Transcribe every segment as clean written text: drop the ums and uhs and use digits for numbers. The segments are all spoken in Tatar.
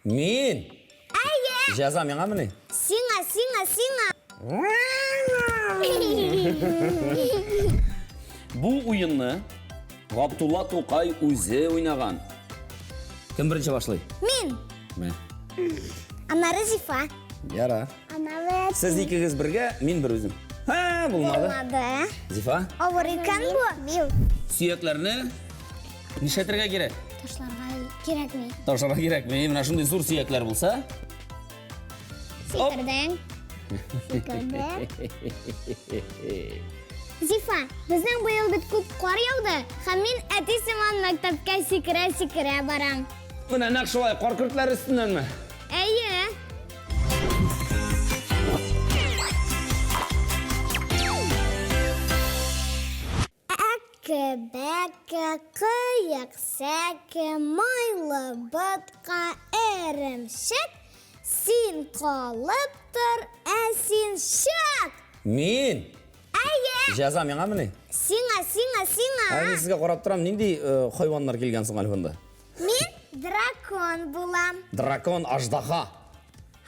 Мен? Әйе. Жаза меңа міне. Сиңа. Бұл ойынны Ғабдулла Тоқай өзі ойнаған. Кім бірінші башлай? Мен. Мә. Анары Зифа. Яра. Анары Сіз екігіз бірге, мен бір өзім. Болмады. Болмады. Зифа, Ауыр екен бұл. сүйеклерні нешетірге керек? Ташларға керек ме? Таушарға керек. Мына шындай зор сүйеклер болса. Секірдің. Зифа, біздің бұйыл біт көп қор яуды. Мен әті сыман мектепке секіре барам. Мына нақшылай қорқыртлар үстінен ме? Әйе. Әкі-бәкі, қиық-сәкі, майлы бұтқа әрімшік, сен қалып тұр, әсен шық. Мен? Әйе. Жаза меңа міне. Сиңа. Мен сізге қарап тұрам, нендей хайуанлар келгенсің альфонда? Мен дракон болам. Дракон аждаха.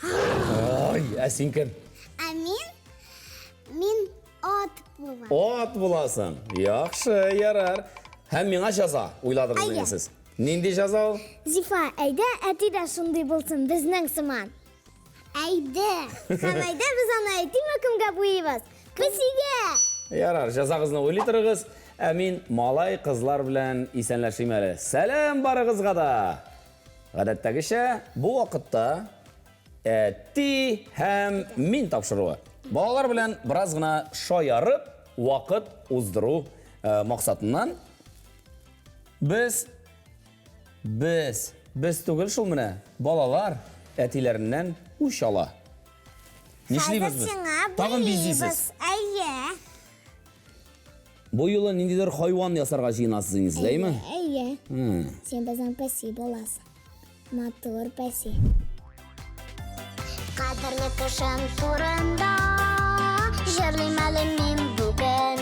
Ой, әсен кім? А мен от болам. От боласың. Яқшы, ярар. Һәм меңа жаза ойладыңыз деген сіз. Нендей жаза ол? Зифа, әйді әті де шындай болсын біздің сыман. Әйді. Һәм әйді біз ана әйтім өкімге бұйыбыз. Көсіге. Ярар, жазағызны ойлай тұрыңыз. Әмин малай қызлар білән исәнләшеймәлі. Сәлем барығызға да. Ғадаттагыша, бұл вақытта әтти һәм мин тапшыруы. Балалар белән біраз гына шаярып, вақыт уздыру мақсатыннан біз түгел шул менә балалар әтиләреннән үч ала. Нишлибез без? Тагын бизисез. Әйе. Бу юлы ниндидер хайван ясарга җыенасыз, әйме? Әйе. Сен безнең пәси буласың. Матур пәси. Қадірлі кішім турында жырлайм әлі мен бүгін.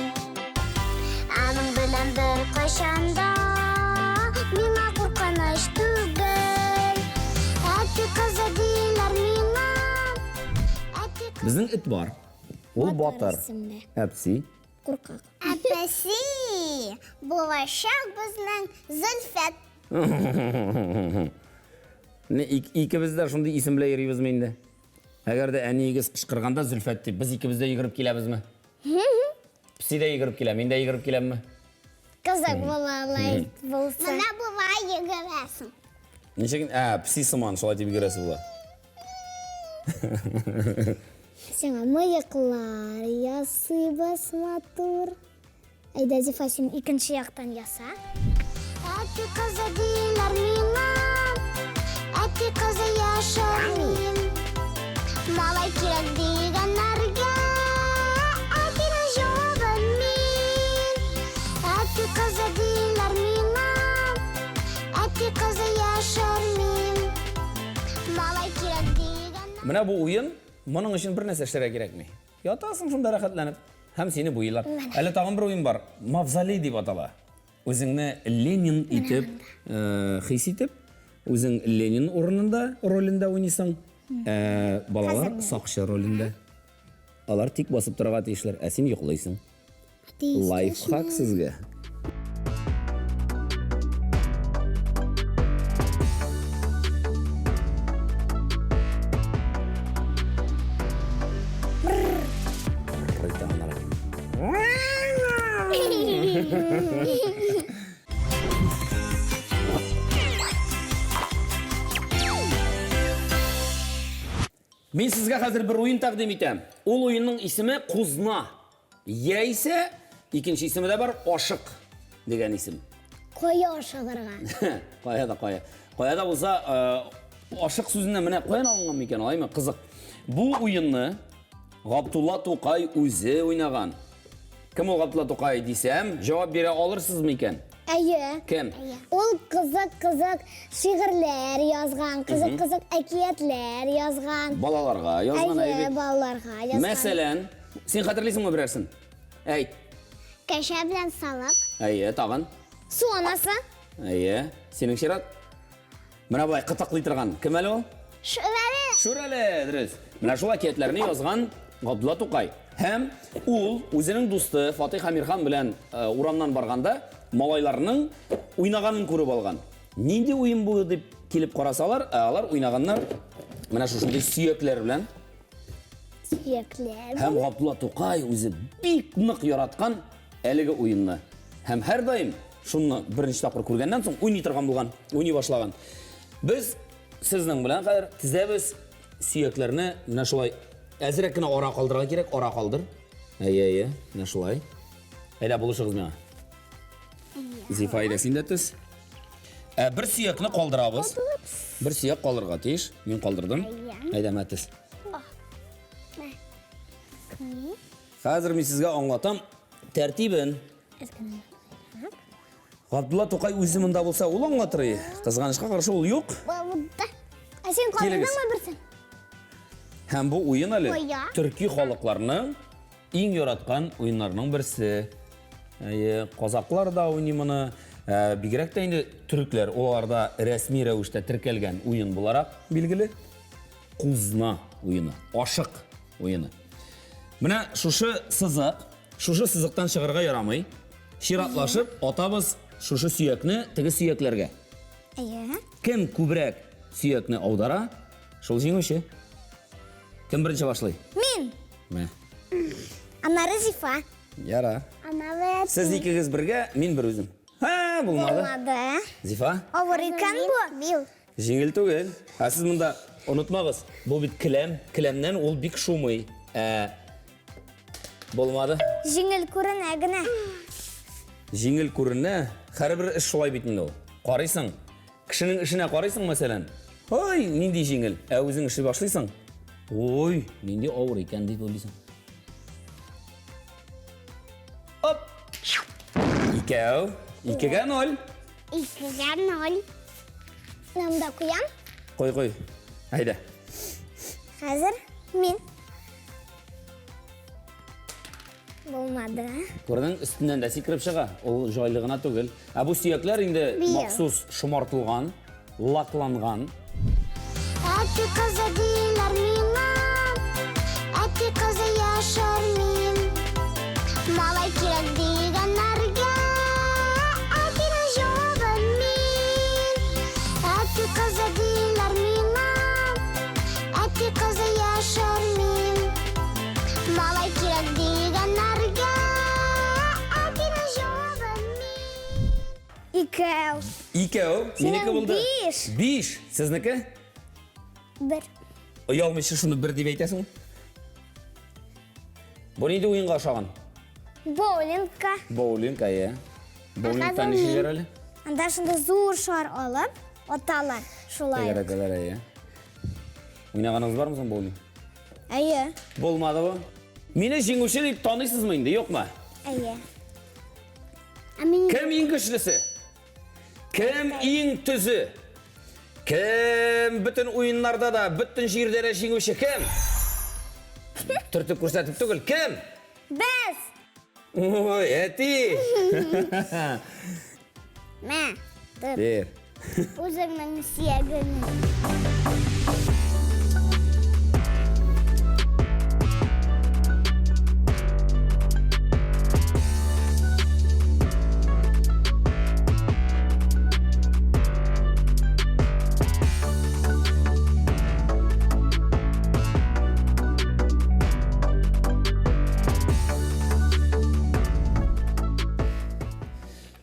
Аның білем бір қашанда миңа қорқыныш түгел. Әтті қызы дейлер миңа. Безнең эт бар. Ул батыр. Әпси. Қорқақ. Әпәси, болашақ біздің Зөлфәт. Икебез дә шундый исем белән йөрибез инде. Әгәр дә әниегез кычкырганда Зөлфәт дип, без икебез дә йөгереп киләбезме? Пси дә йөгереп килә, мин дә йөгереп киләмме? Кызык булалай булса. Менә булай йөгерәсең. Ничек? Пси сыман шулай дип йөгерәсе була. Сиңа мыйыклар ясыйбыз матур. Әйдә Зифа, син икенче яктан яса. Әти кызы диләр миңа. Әти кызы яшар мин. Малай кирәк дигәннәргә. Әтинең җавабын мин. Әти кызы диләр миңа. Әти кызы яшар мин. Малай кирәк дигәннәргә. Менә бу уен, моның өчен бер нәрсә эшләргә кирәкми. Ятасың шунда рәхәтләнеп, һәм сине буйлар. Әле тагын бер уен бар. Мавзолей дип атала. Үзеңне Ленин итеп, хис итеп, үзең Ленин урынында, ролендә уйныйсың. Балалар сакчы ролендә. Алар тик басып торырга тиешләр, ә син йоклыйсың. Лайфхак сезгә. Мен сезгә хәзер бер уен тәкъдим итәм. Ул уенның исеме Кузна. Яисә икенче исеме дә бар, Ашык дигән исем. Кая ашыгырга? Кая да булса, ашык сүзеннән менә каян алынган микән, алаймы? Кызык. Бу уенны Ғабдулла Тоқай үзе уйнаган. Кем ул Ғабдулла Тоқай дисәм, җавап бирә алырсызмы икән? Әйе. Кем? Ул кызык шигырьләр язган, кызык әкиятләр язган. Балаларга язган Әйе, әйбәт. балаларга язган. Мәсәлән, син хәтерлисеңме берәрсен? Әйт. Кәшә белән салык. Әйе, тагын. Су анасы. Әйе, синең чират. Мына бай қытықлый тұрған. Кім әлі ол? Шүрәлі. Шүрәлі, дұрыс. Мына шул әкиятләрне язган Габдулла Тукай. Һәм ул үзенең дусты Фатих Амирхан белән урамнан барганда малайларның уйнаганын күреп алган. Нинди уен бу дип килеп карасалар, алар уйнаганнар менә шушындай сөякләр белән. Сөякләр. Һәм Габдулла Тукай үзе бик нык яраткан әлеге уенны. Һәм һәр даим шуны беренче тапкыр күргәннән соң уйный торган булган, уйный башлаган. Без сезнең белән хәзер тизәбез сөякләрне менә шулай әзрәк кенә ара калдырырга кирәк, ара калдыр. Әйе, менә шулай. Әйдә булышыгыз миңа. Зифа әйдә син дә төз. Бер сөякне калдырабыз. Бер сөяк калырга тиеш. Мин калдырдым. Әйдә мәтез. Хәзер мин сезгә аңлатам тәртибен. Габдулла Тукай үзе монда булса, ул аңлатыр. Кызганычка каршы ул юк. Син калдырдыңмы берсен? Һәм бу уен әле төрки халыкларның иң яраткан уеннарының берсе. Казаклар да уйный моны, бигрәк тә инде төрекләр, оларда рәсми рәвештә теркәлгән уен буларак билгеле. Кузна уены, ашык уены. Менә шушы сызыктан чыгарга ярамый. Ширатлашып атабыз шушы сөякне теге сөякләргә. Кем күбрәк сөякне аудара, шул җиңүче. Кем беренче башлый? Мин. Мә. Аннары Зифа. Яра. Аннары Сез икегез бергә, мин бер үзем. Булмады. Зифа? Авыр икән бу. Җиңел түгел. Сез монда онытмагыз. Бу бит келәм, келәмнән ул бик шумый. Булмады. Җиңел күренә генә. Җиңел күренә. Һәрбер эш шулай бит инде ул. Карыйсың. Кешенең эшенә карыйсың, мәсәлән. Ой, нинди җиңел. Үзең эшли башлыйсың. Ой, нинди авыр икән дип уйлыйсың. Оп! 2-0. 2-0. 2-0. Намда куям. Кой. Әйдә. Хәзер мин. Булмады. Күрдең, өстеннән дә сикереп чыга. Ул җайлы гына түгел. Бу сөякләр инде махсус шомартылган, лакланган. Әти кызы диләр миңа, әти кызы яшар мин. Малай кирәк дигәннәргә, әтинең җавабын мин. Әти кызы диләр миңа, әти кызы яшар мин. Малай кирәк дигәннәргә, әтинең җавабын мин. 2. 2. Минеке булды. 5. Сезнеке? 1. Оялмыйча шуны бер дип әйтәсең. Бу нинди уенга охшаган? Боулингка. Боулинг, әйе. Боулингтан ничәләр әле? Анда шунда зур шар алып, аталар шулай. Тәгәрәтәләр, әйе. Уйнаганыгыз бармы соң боулинг? Әйе. Булмады бу. Мине җиңүче дип таныйсызмы инде, юкмы? Әйе. Кем иң көчлесе? Кем иң төзе? Кем бүтін уеннарда да, бүтін җирдә дә җиңүче кем? Төртеп күрсәтеп түгел, кем? Без. Ой, әти! Мә, тор. Бер. Үзеңнең сөягең.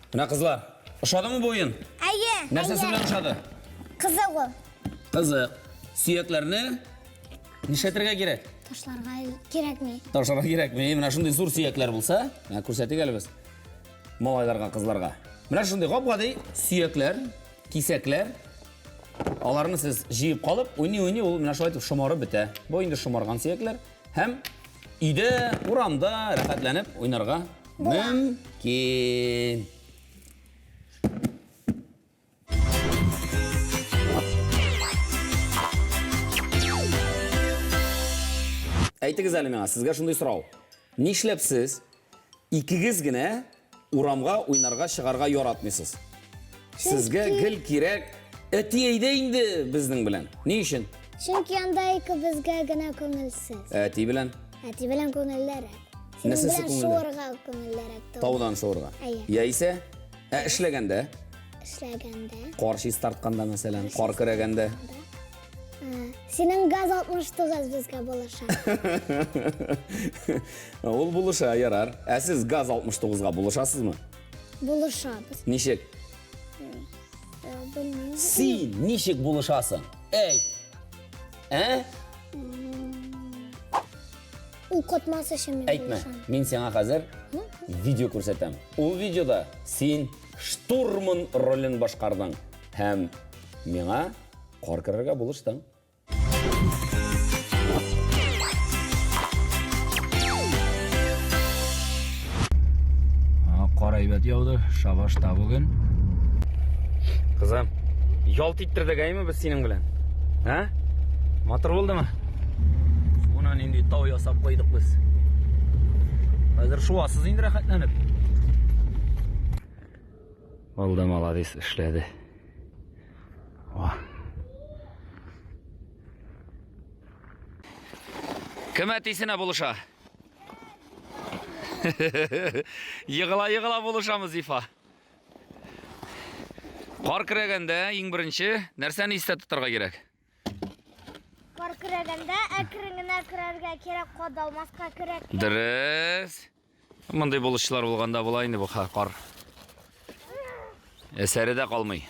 Менә кызлар, ошадымы бу уен? Әйе. Нәрсәсе белән ошады? Кызык ул. Кызык. Сөякләрне нишләтергә кирәк? Ташларга кирәкми. Ташларга кирәкми. Менә шундый зур сөякләр булса, менә күрсәтик әле без. Малайларга, кызларга. Менә шундый гап-гади сөякләр, кисәкләр. Аларны сез җыеп калып, уйный, ул менә шулай итеп шомарып бетә. Бу инде шомарган сөякләр. Һәм өйдә, урамда рәхәтләнеп уйнарга мөмкин. Әйтегез әле миңа, сезгә шундый сорау. Нишләп сез икегез генә урамга уйнарга чыгарга яратмыйсыз? Сезгә гел кирәк Әтиәйдә инде безнең белән. Ни өчен? Чөнки анда ике безгә генә күңелсез. Әти белән Әти белән күңелләрәк. Нәрсәсе Синең белән күңелле? шуырга күңелләрәк таудан шуырга. Әйе. Яисә эшләгәндә, эшләгәндә. кар чиз тартканда мәсәлән, кар керәгәндә. Синең газ 69 безгә булыша. Ул булыша ярар. Ә сез газ 69-га булышасызмы? Булышабыз. Ничек? Белмим. Син ничек булышасың? Әйт. Ул котмасы өчен мин Әйтмә. Мин сиңа хәзер видео күрсәтәм. Ул видеода син штурман ролен башкардың һәм миңа кар керергә булыштың. Кар әйбәт яуды, шабаш та бүген. Кызым, ялт иттердек әйме без синең белән? Матур булдымы? Унан инде тау ясап куйдык без. Хәзер шуасыз инде рәхәтләнеп. Булды, молодец, эшләде. Кем әтисенә булыша? Йыгыла булышамыз, Зифа. Кар керәгәндә иң беренче нәрсәне истә тотарга кирәк? Кар керәгәндә әкрен-генә керергә кирәк, кадалмаска кирәк. Дөрес. Мондай булышчылар булганда була инде бу кар. Әсәре дә калмый.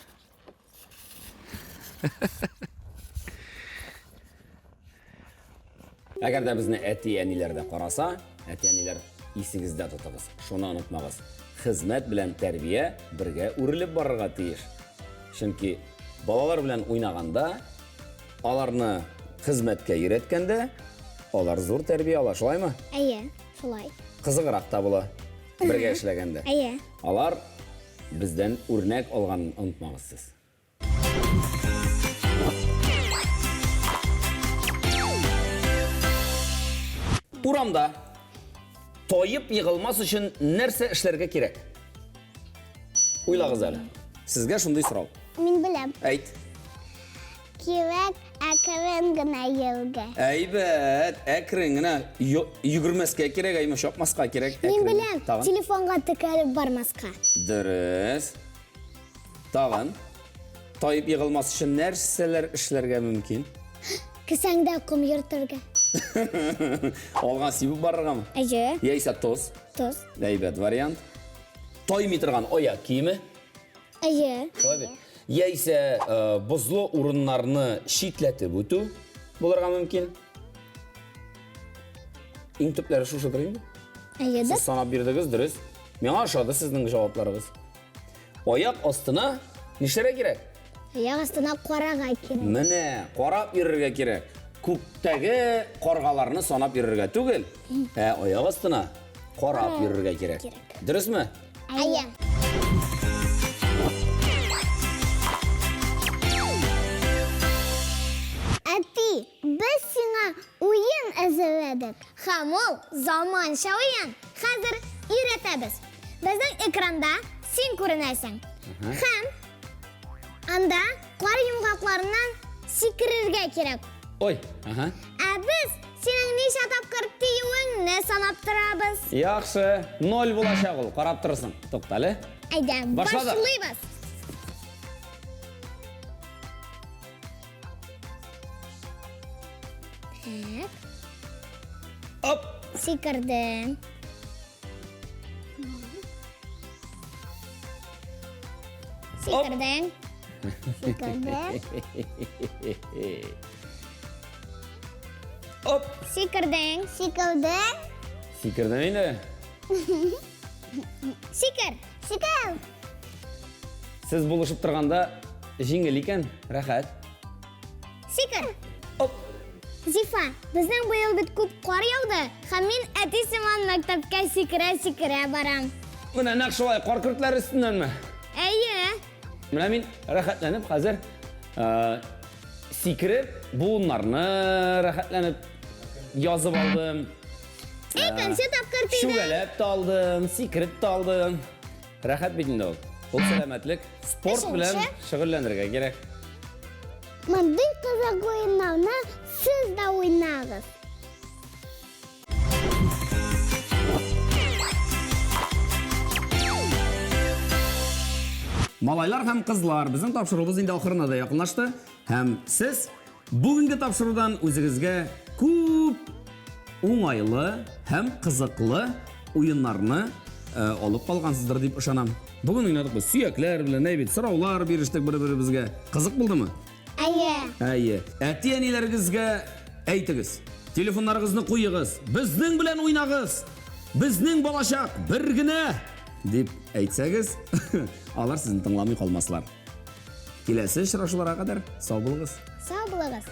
Әгәр дә безне әти-әниләр дә караса, әти-әниләр исегездә тотыгыз. Шуны онытмагыз. Хезмәт белән тәрбия бергә үрелеп барырга тиеш. Чөнки балалар белән уйнаганда, аларны хезмәткә өйрәткәндә, алар зур тәрбия ала, шулаймы? Әйе, шулай. Кызыграк та була бергә эшләгәндә. Әйе. Алар бездән үрнәк алганын онытмагыз сез. Урамда тоеп егылмас өчен нәрсә эшләргә кирәк? Уйлагыз әле. Сезгә шундый сорау. Мин беләм. Әйт. Кирәк әкрен генә йөргә. Әйбәт, әкрен генә йөгермәскә кирәк, әйме шапмаска кирәк. Мин беләм. Тагын. Телефонга текәлеп бармаска. Дөрес. Тагын. Тоеп егылмас өчен нәрсәләр эшләргә мөмкин? Кесәңдә ком йөртергә. Алган сибеп барыргамы? Әйе. Яисә тоз. Тоз. Әйбәт вариант. Тоймый торган аяк киеме. Әйе. Шулай бит. Яисә бозлы урыннарны шитләтеп үтү булырга мөмкин. Иң төпләре шушыдыр инде. Әйе дә. Сез санап бирдегез, дөрес. Миңа ошады сезнең җавапларыгыз. Аяк астына нишләргә кирәк? Аяк астына карага кирәк. Менә, карап йөрергә кирәк. Күктәге каргаларны санап йөрергә түгел, аяк астына карап йөрергә кирәк. Дөресме? Әйе. Әти, без сиңа уен әзерләдек. Һәм ул заманча уен. Хәзер өйрәтәбез. Безнең экранда син күренәсең. Һәм анда кар йомгакларыннан сикерергә кирәк. Ой, Ә без синең ничә тапкыр тиюеңне санап торабыз. Яхшы, 0 булачак ул, карап торырсың. Туктале. Әйдә, Башладык. башлыйбыз. Так, Оп! сикердем. Сикердем. Сикердем. Оп! Сикердем. Сикердем. Сикердем инде. Сикер. Сикер. Сез булышып торганда җиңел икән, рәхәт. Сикер. Оп! Зифа, безнең бу ел бит күп кар яуды. Һәм мин әти сыман мәктәпкә сикерә барам. Менә нәкъ шулай кар көртләре өстеннәнме? Әйе. Менә мин рәхәтләнеп хәзер сикереп, буыннарны рәхәтләнеп язып алдым. Икенче тапкыр тиде. Шүгәләп тә алдым, сикереп тә алдым. Рәхәт бит инде ул. Ул сәламәтлек, спорт белән Өченче? шөгыльләнергә кирәк. Мындай кызык ойыннарны сіз де ойнаңыз. Малайлар һәм кызлар, безнең тапшыруыбыз инде ахырына да якынлашты. Һәм сез бүгенге тапшырудан үзегезгә күп уңайлы һәм кызыклы уеннарны алып калгансыздыр дип ышанам. Бүген уйнадык без сөякләр белән, әйбит сораулар бирештек бер-беребезгә. Кызык булдымы? Әйе. Әти-әниләрегезгә әйтегез. Телефоннарыгызны куегыз. Безнең белән уйнагыз. Безнең балачак бер генә дип әйтсәгез, алар сезне тыңламый калмаслар. Киләсе очрашуларга кадәр сау булыгыз. Сау булыгыз.